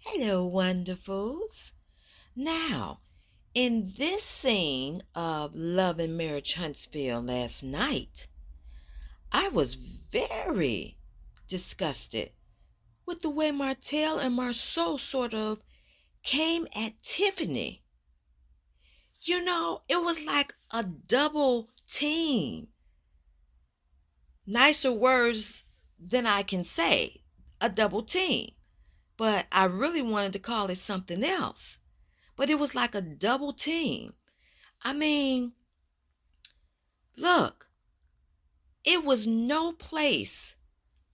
Hello, wonderfuls. Now, in this scene of Love and Marriage Huntsville last night, I was very disgusted with the way Martell and Marceau sort of came at Tiffany. It was like a double team. Nicer words than I can say. A double team. But I really wanted to call it something else. But it was like a double team. I mean, look, it was no place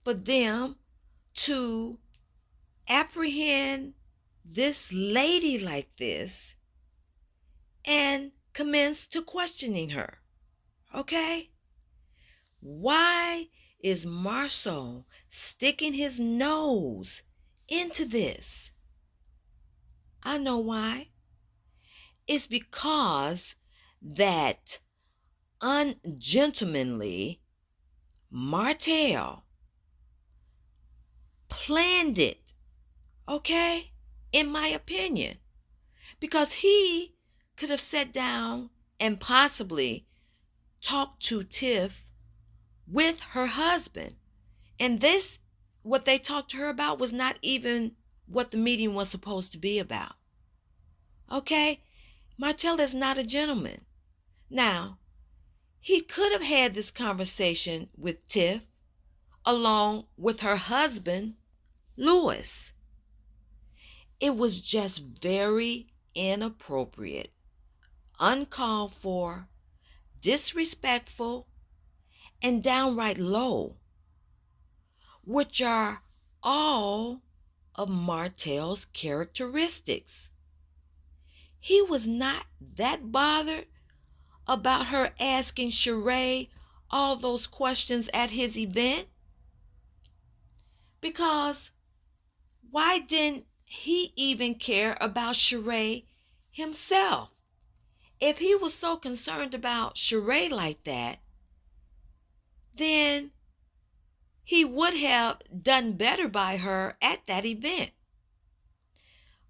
for them to apprehend this lady like this and commence to questioning her. Okay? Why is Marceau sticking his nose into this? I know why. It's because that ungentlemanly Martell planned it, okay? In my opinion. Because he could have sat down and possibly talked to Tiff with her husband. And this, what they talked to her about, was not even what the meeting was supposed to be about. Okay? Martell is not a gentleman. Now, he could have had this conversation with Tiff along with her husband, Louis. It was just very inappropriate, uncalled for, disrespectful, and downright low, which are all of Martell's characteristics. He was not that bothered about her asking Sheree all those questions at his event, because why didn't he even care about Sheree himself? If he was so concerned about Sheree like that, then he would have done better by her at that event.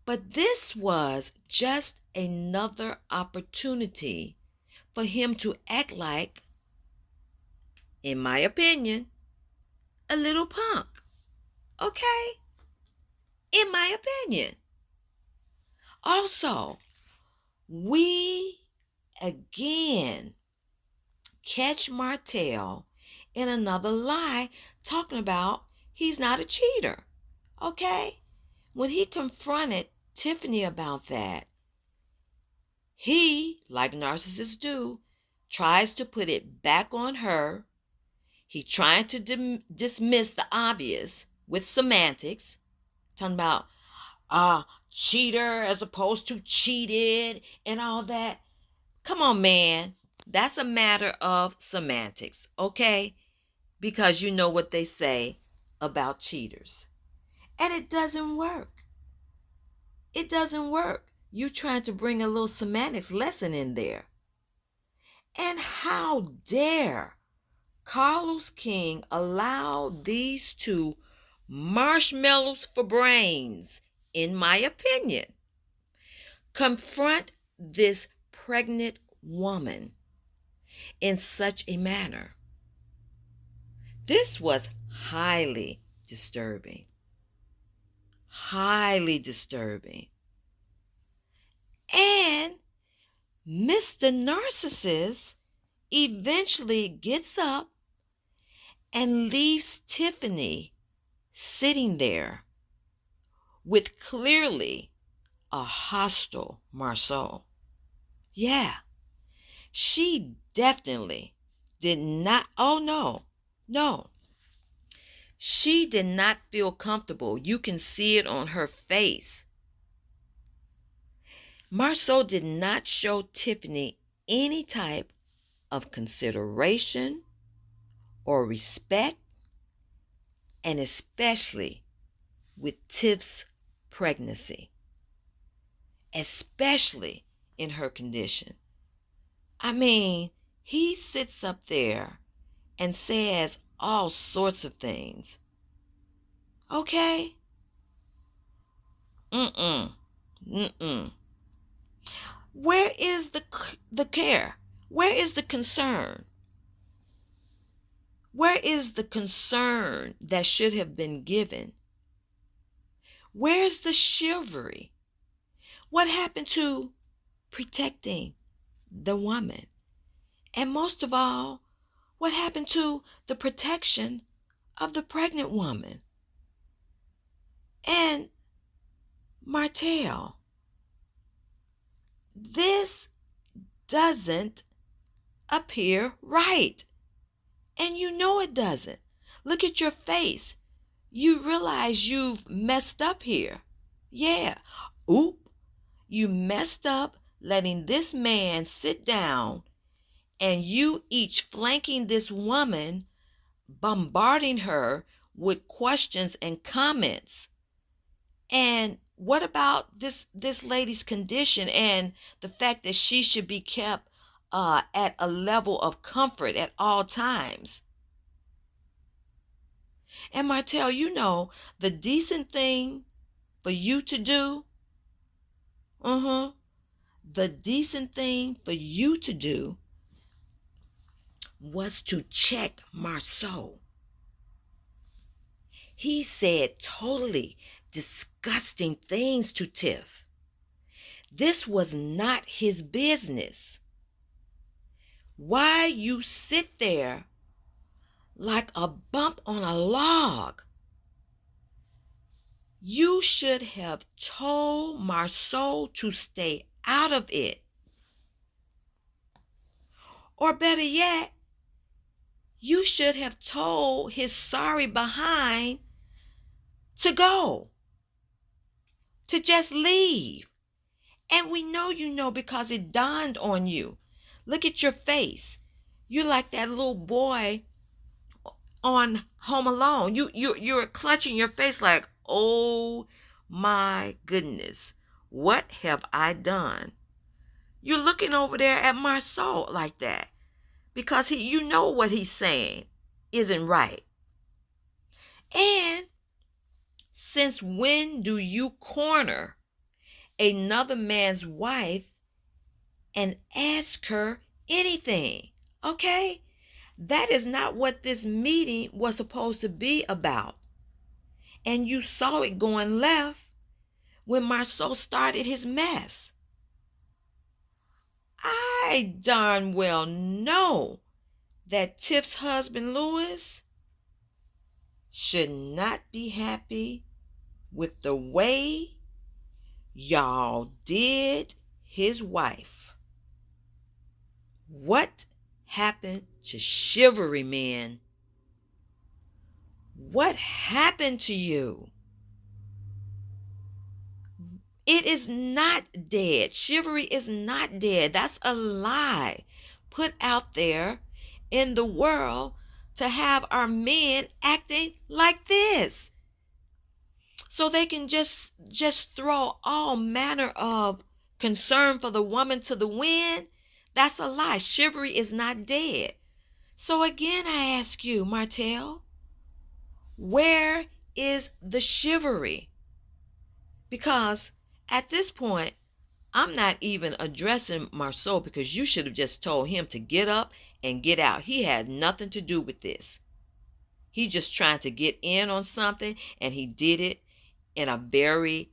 But this was just another opportunity for him to act like, in my opinion, a little punk. Okay? In my opinion. Also, we again catch Martell in another lie talking about he's not a cheater. Okay? When he confronted Tiffany about that, he, like narcissists do, tries to put it back on her. He tried to dismiss the obvious with semantics, talking about cheater as opposed to cheated and all that. Come on, man. That's a matter of semantics, okay? Because you know what they say about cheaters. And it doesn't work. It doesn't work. You trying to bring a little semantics lesson in there. And how dare Carlos King allow these two marshmallows for brains, in my opinion, confront this pregnant woman in such a manner? This was highly disturbing. Highly disturbing. And Mr. Narcissist eventually gets up and leaves Tiffany sitting there with clearly a hostile Marceau. Yeah, she definitely did not, oh no. She did not feel comfortable. You can see it on her face. Marceau did not show Tiffany any type of consideration or respect, and especially with Tiff's pregnancy, especially in her condition. I mean, he sits up there and says all sorts of things. Okay? Mm-mm. Mm-mm. Where is the care? Where is the concern? Where is the concern that should have been given? Where's the chivalry? What happened to protecting the woman? And most of all, what happened to the protection of the pregnant woman? And Martell, this doesn't appear right. And you know it doesn't. Look at your face. You realize you've messed up here. Yeah. Oop. You messed up letting this man sit down and you each flanking this woman, bombarding her with questions and comments. And what about this lady's condition and the fact that she should be kept at a level of comfort at all times? And Martell, you know, the decent thing for you to do, the decent thing for you to do was to check Marceau. He said totally disgusting things to Tiff. This was not his business. Why you sit there like a bump on a log? You should have told Marceau to stay out of it. Or better yet, you should have told his sorry behind to go, to just leave. And we know you know because it dawned on you. Look at your face. You're like that little boy on Home Alone. You're clutching your face like, oh my goodness, what have I done? You're looking over there at Marceau like that because you know what he's saying isn't right. And since when do you corner another man's wife and ask her anything? Okay? That is not what this meeting was supposed to be about. And you saw it going left when Marceau started his mess. I darn well know that Tiff's husband, Louis, should not be happy with the way y'all did his wife. What happened to chivalry, men? What happened to you? It is not dead. Chivalry is not dead. That's a lie put out there in the world to have our men acting like this. So they can just throw all manner of concern for the woman to the wind. That's a lie. Chivalry is not dead. So again, I ask you, Martell, where is the chivalry? Because at this point, I'm not even addressing Marceau because you should have just told him to get up and get out. He had nothing to do with this. He just trying to get in on something, and he did it in a very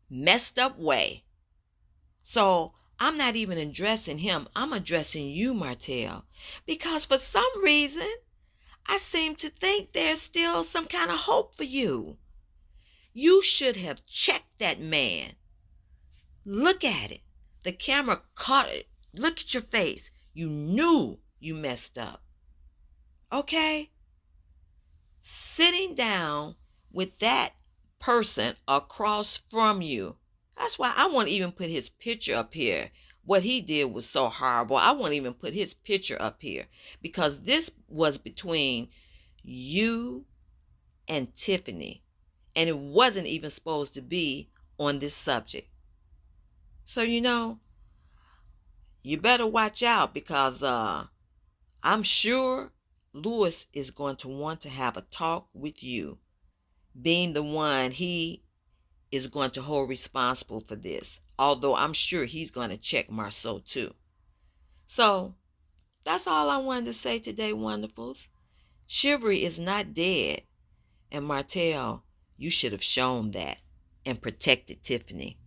messed up way. So I'm not even addressing him. I'm addressing you, Martell, because for some reason, I seem to think there's still some kind of hope for you. You should have checked that man. Look at it. The camera caught it. Look at your face. You knew you messed up. Okay? Sitting down with that person across from you. That's why I won't even put his picture up here. What he did was so horrible. I won't even put his picture up here because this was between you and Tiffany. And it wasn't even supposed to be on this subject. So, you know, you better watch out because I'm sure Louis is going to want to have a talk with you, being the one he is going to hold responsible for this, although I'm sure he's going to check Marceau too. So that's all I wanted to say today, wonderfuls. Chivalry is not dead, and Martell, you should have shown that and protected Tiffany.